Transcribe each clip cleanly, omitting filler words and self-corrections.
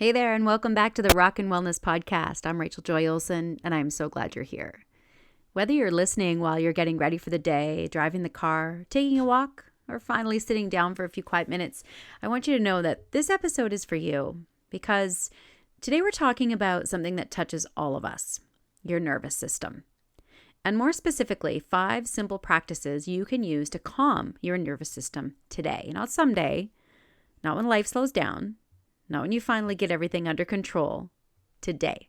Hey there, and welcome back to the Rock and Wellness Podcast. I'm Rachel Joy Olsen, and I'm so glad you're here. Whether you're listening while you're getting ready for the day, driving the car, taking a walk, or finally sitting down for a few quiet minutes, I want you to know that this episode is for you because today we're talking about something that touches all of us, your nervous system. And more specifically, 5 simple practices you can use to calm your nervous system today, not someday, not when life slows down, not when you finally get everything under control, today.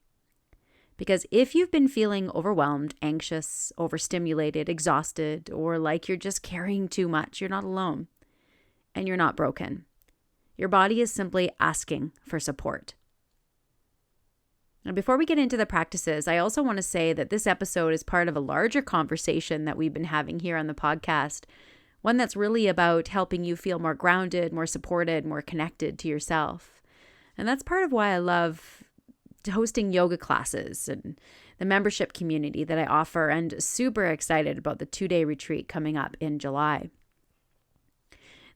Because if you've been feeling overwhelmed, anxious, overstimulated, exhausted, or like you're just carrying too much, you're not alone. And you're not broken. Your body is simply asking for support. And before we get into the practices, I also want to say that this episode is part of a larger conversation that we've been having here on the podcast. One that's really about helping you feel more grounded, more supported, more connected to yourself. And that's part of why I love hosting yoga classes and the membership community that I offer, and super excited about the 2-day retreat coming up in July.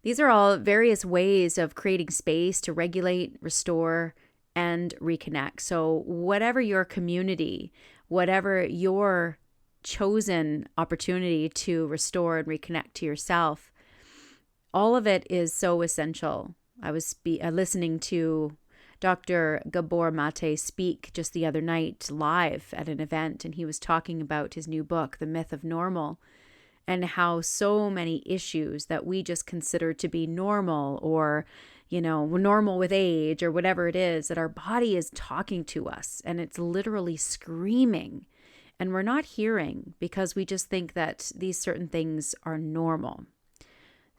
These are all various ways of creating space to regulate, restore, and reconnect. So whatever your community, whatever your chosen opportunity to restore and reconnect to yourself, all of it is so essential. I was listening to Dr. Gabor Mate speak just the other night live at an event, and he was talking about his new book, The Myth of Normal, and how so many issues that we just consider to be normal or, normal with age or whatever it is, that our body is talking to us and it's literally screaming, and we're not hearing because we just think that these certain things are normal.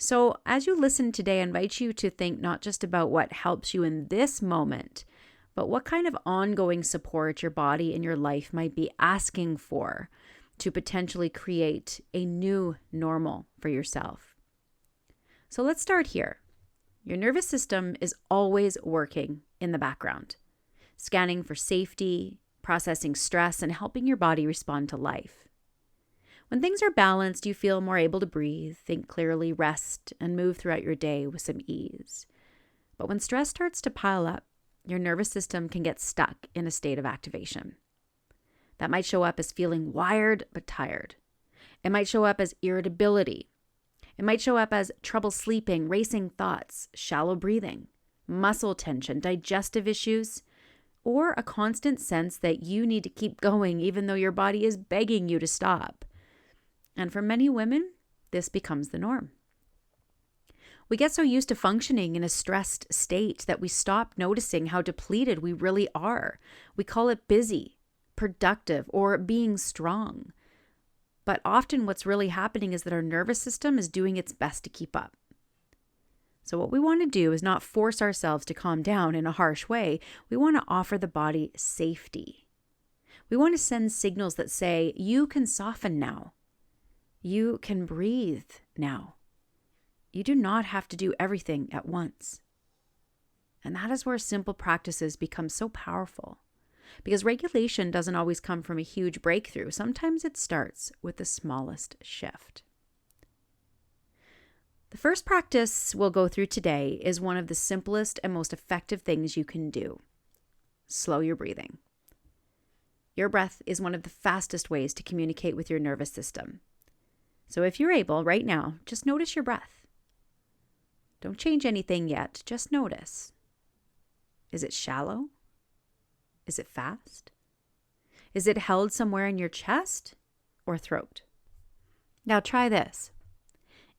So as you listen today, I invite you to think not just about what helps you in this moment, but what kind of ongoing support your body and your life might be asking for to potentially create a new normal for yourself. So let's start here. Your nervous system is always working in the background, scanning for safety, processing stress, and helping your body respond to life. When things are balanced, you feel more able to breathe, think clearly, rest, and move throughout your day with some ease. But when stress starts to pile up, your nervous system can get stuck in a state of activation. That might show up as feeling wired but tired. It might show up as irritability. It might show up as trouble sleeping, racing thoughts, shallow breathing, muscle tension, digestive issues, or a constant sense that you need to keep going even though your body is begging you to stop. And for many women, this becomes the norm. We get so used to functioning in a stressed state that we stop noticing how depleted we really are. We call it busy, productive, or being strong. But often what's really happening is that our nervous system is doing its best to keep up. So what we want to do is not force ourselves to calm down in a harsh way. We want to offer the body safety. We want to send signals that say, you can soften now. You can breathe now. You do not have to do everything at once. And that is where simple practices become so powerful. Because regulation doesn't always come from a huge breakthrough. Sometimes it starts with the smallest shift. The first practice we'll go through today is one of the simplest and most effective things you can do. Slow your breathing. Your breath is one of the fastest ways to communicate with your nervous system. So if you're able right now, just notice your breath. Don't change anything yet, just notice. Is it shallow? Is it fast? Is it held somewhere in your chest or throat? Now try this.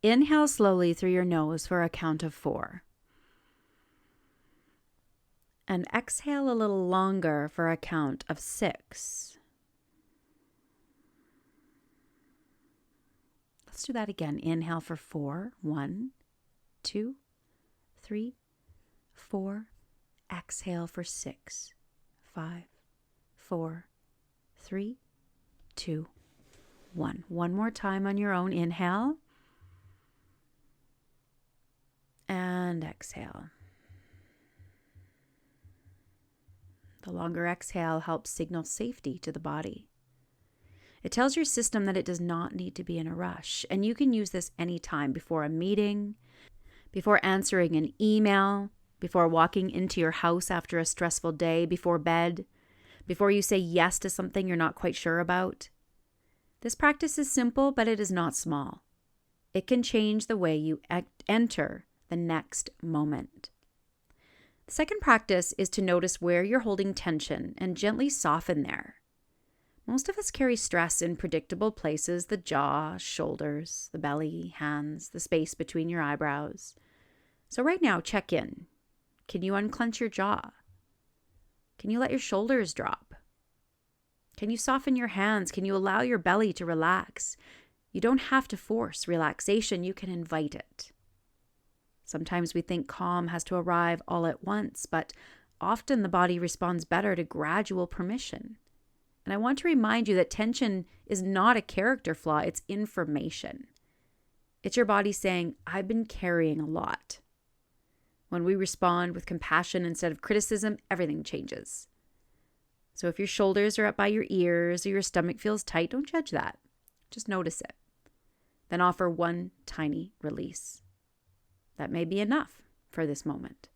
Inhale slowly through your nose for a count of 4. And exhale a little longer for a count of 6. Let's do that again. Inhale for 4. 1, 2, 3, 4. Exhale for 6, 5, 4, 3, 2, 1. One more time on your own. Inhale. And exhale. The longer exhale helps signal safety to the body. It tells your system that it does not need to be in a rush, and you can use this anytime before a meeting, before answering an email, before walking into your house after a stressful day, before bed, before you say yes to something you're not quite sure about. This practice is simple, but it is not small. It can change the way you enter the next moment. The second practice is to notice where you're holding tension and gently soften there. Most of us carry stress in predictable places: the jaw, shoulders, the belly, hands, the space between your eyebrows. So right now, check in. Can you unclench your jaw? Can you let your shoulders drop? Can you soften your hands? Can you allow your belly to relax? You don't have to force relaxation. You can invite it. Sometimes we think calm has to arrive all at once, but often the body responds better to gradual permission. And I want to remind you that tension is not a character flaw, it's information. It's your body saying, I've been carrying a lot. When we respond with compassion instead of criticism, everything changes. So if your shoulders are up by your ears or your stomach feels tight, don't judge that. Just notice it. Then offer one tiny release. That may be enough for this moment.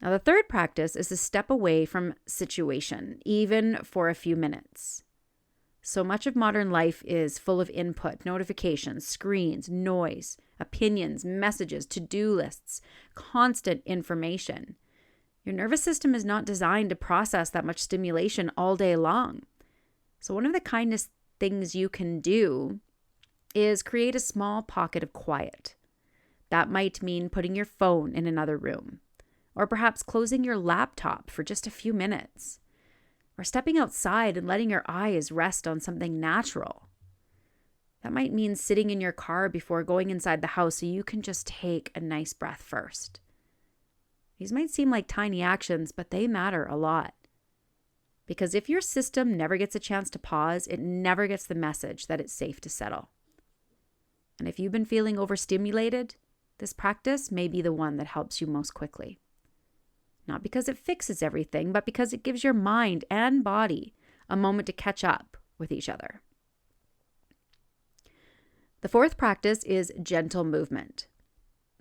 Now, the third practice is to step away from situation, even for a few minutes. So much of modern life is full of input, notifications, screens, noise, opinions, messages, to-do lists, constant information. Your nervous system is not designed to process that much stimulation all day long. So one of the kindest things you can do is create a small pocket of quiet. That might mean putting your phone in another room, or perhaps closing your laptop for just a few minutes, or stepping outside and letting your eyes rest on something natural. That might mean sitting in your car before going inside the house so you can just take a nice breath first. These might seem like tiny actions, but they matter a lot. Because if your system never gets a chance to pause, it never gets the message that it's safe to settle. And if you've been feeling overstimulated, this practice may be the one that helps you most quickly. Not because it fixes everything, but because it gives your mind and body a moment to catch up with each other. The fourth practice is gentle movement.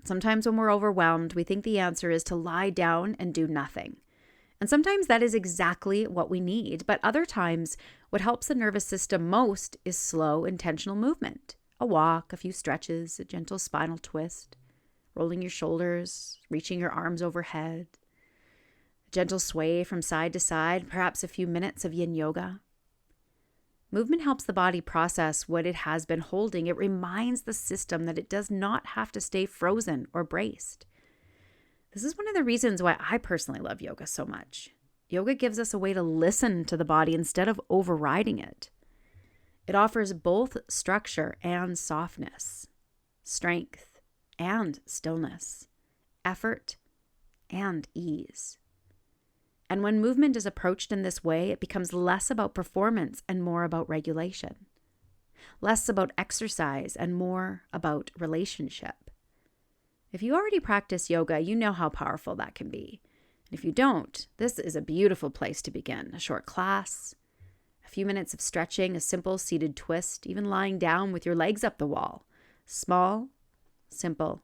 Sometimes when we're overwhelmed, we think the answer is to lie down and do nothing. And sometimes that is exactly what we need. But other times, what helps the nervous system most is slow, intentional movement. A walk, a few stretches, a gentle spinal twist, rolling your shoulders, reaching your arms overhead, a gentle sway from side to side, perhaps a few minutes of yin yoga. Movement helps the body process what it has been holding. It reminds the system that it does not have to stay frozen or braced. This is one of the reasons why I personally love yoga so much. Yoga gives us a way to listen to the body instead of overriding it. It offers both structure and softness, strength and stillness, effort and ease. And when movement is approached in this way, it becomes less about performance and more about regulation, less about exercise and more about relationship. If you already practice yoga, you know how powerful that can be. And if you don't, this is a beautiful place to begin. A short class, a few minutes of stretching, a simple seated twist, even lying down with your legs up the wall. Small, simple,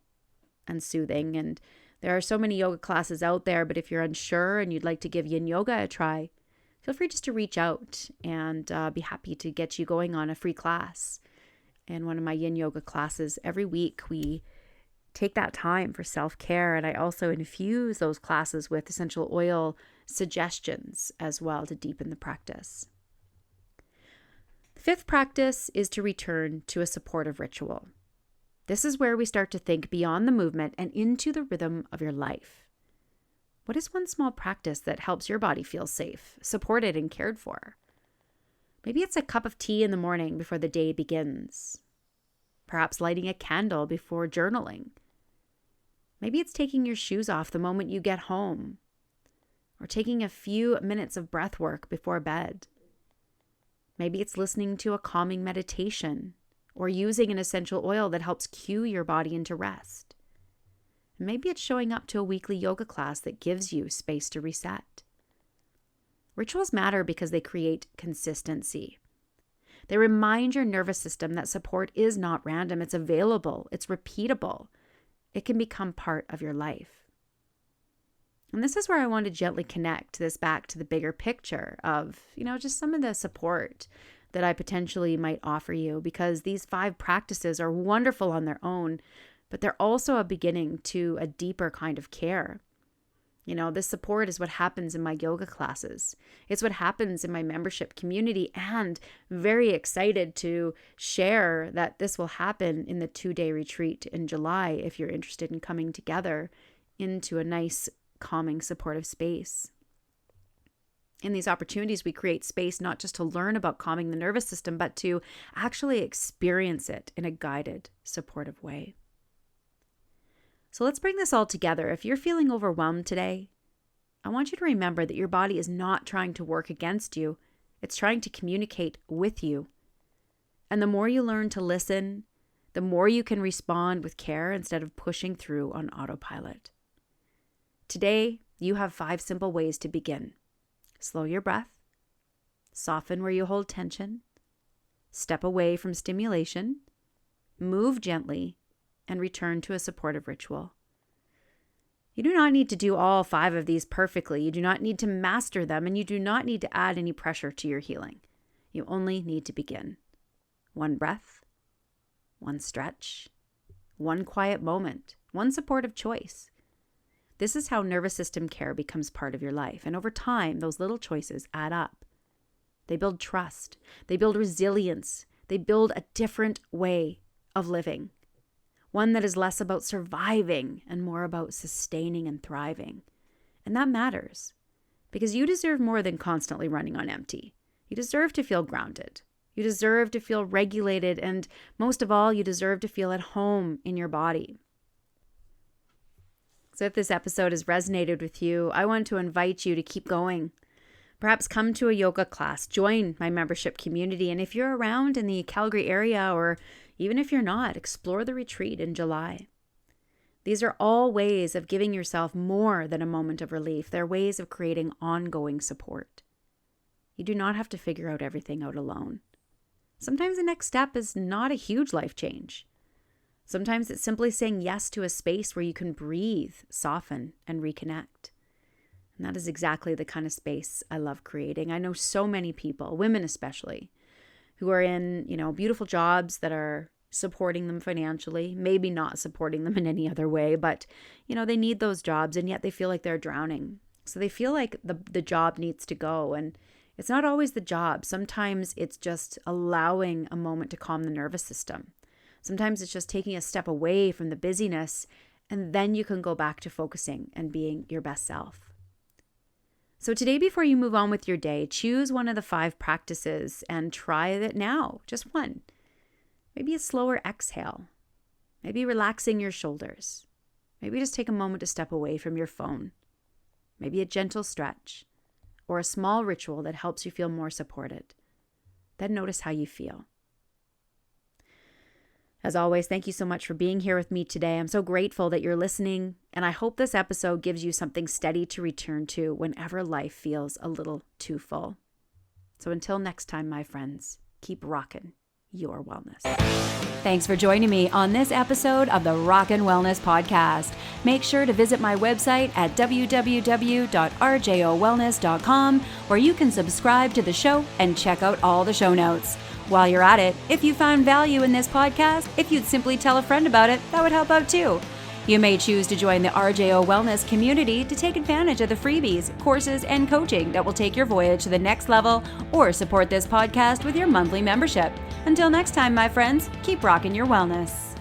and soothing. And there are so many yoga classes out there, but if you're unsure and you'd like to give yin yoga a try, feel free just to reach out and be happy to get you going on a free class. In one of my yin yoga classes, every week we take that time for self-care, and I also infuse those classes with essential oil suggestions as well to deepen the practice. The fifth practice is to return to a supportive ritual. This is where we start to think beyond the movement and into the rhythm of your life. What is one small practice that helps your body feel safe, supported, and cared for? Maybe it's a cup of tea in the morning before the day begins. Perhaps lighting a candle before journaling. Maybe it's taking your shoes off the moment you get home, or taking a few minutes of breath work before bed. Maybe it's listening to a calming meditation, or using an essential oil that helps cue your body into rest. And maybe it's showing up to a weekly yoga class that gives you space to reset. Rituals matter because they create consistency. They remind your nervous system that support is not random, it's available, it's repeatable, it can become part of your life. And this is where I want to gently connect this back to the bigger picture of, just some of the support that I potentially might offer you, because these 5 practices are wonderful on their own, but they're also a beginning to a deeper kind of care. This support is what happens in my yoga classes. It's what happens in my membership community, and very excited to share that this will happen in the 2-day retreat in July if you're interested in coming together into a nice, calming, supportive space. In these opportunities, we create space not just to learn about calming the nervous system, but to actually experience it in a guided, supportive way. So let's bring this all together. If you're feeling overwhelmed today, I want you to remember that your body is not trying to work against you. It's trying to communicate with you. And the more you learn to listen, the more you can respond with care instead of pushing through on autopilot. Today, you have 5 simple ways to begin. Slow your breath, soften where you hold tension, step away from stimulation, move gently, and return to a supportive ritual. You do not need to do all 5 of these perfectly. You do not need to master them, and you do not need to add any pressure to your healing. You only need to begin. 1 breath, 1 stretch, 1 quiet moment, 1 supportive choice. This is how nervous system care becomes part of your life. And over time, those little choices add up. They build trust. They build resilience. They build a different way of living. One that is less about surviving and more about sustaining and thriving. And that matters, because you deserve more than constantly running on empty. You deserve to feel grounded. You deserve to feel regulated. And most of all, you deserve to feel at home in your body. So if this episode has resonated with you, I want to invite you to keep going. Perhaps come to a yoga class, join my membership community, and if you're around in the Calgary area, or even if you're not, explore the retreat in July. These are all ways of giving yourself more than a moment of relief. They're ways of creating ongoing support. You do not have to figure out everything out alone. Sometimes the next step is not a huge life change. Sometimes it's simply saying yes to a space where you can breathe, soften, and reconnect. And that is exactly the kind of space I love creating. I know so many people, women especially, who are in, beautiful jobs that are supporting them financially, maybe not supporting them in any other way, but, they need those jobs, and yet they feel like they're drowning. So they feel like the job needs to go. And it's not always the job. Sometimes it's just allowing a moment to calm the nervous system. Sometimes it's just taking a step away from the busyness, and then you can go back to focusing and being your best self. So today, before you move on with your day, choose one of the 5 practices and try it now, just one. Maybe a slower exhale. Maybe relaxing your shoulders. Maybe just take a moment to step away from your phone. Maybe a gentle stretch or a small ritual that helps you feel more supported. Then notice how you feel. As always, thank you so much for being here with me today. I'm so grateful that you're listening, and I hope this episode gives you something steady to return to whenever life feels a little too full. So until next time, my friends, keep rocking your wellness. Thanks for joining me on this episode of the Rockin' Wellness Podcast. Make sure to visit my website at www.rjowellness.com, where you can subscribe to the show and check out all the show notes. While you're at it, if you found value in this podcast, if you'd simply tell a friend about it, that would help out too. You may choose to join the R.J.O Wellness community to take advantage of the freebies, courses, and coaching that will take your voyage to the next level, or support this podcast with your monthly membership. Until next time, my friends, keep rocking your wellness.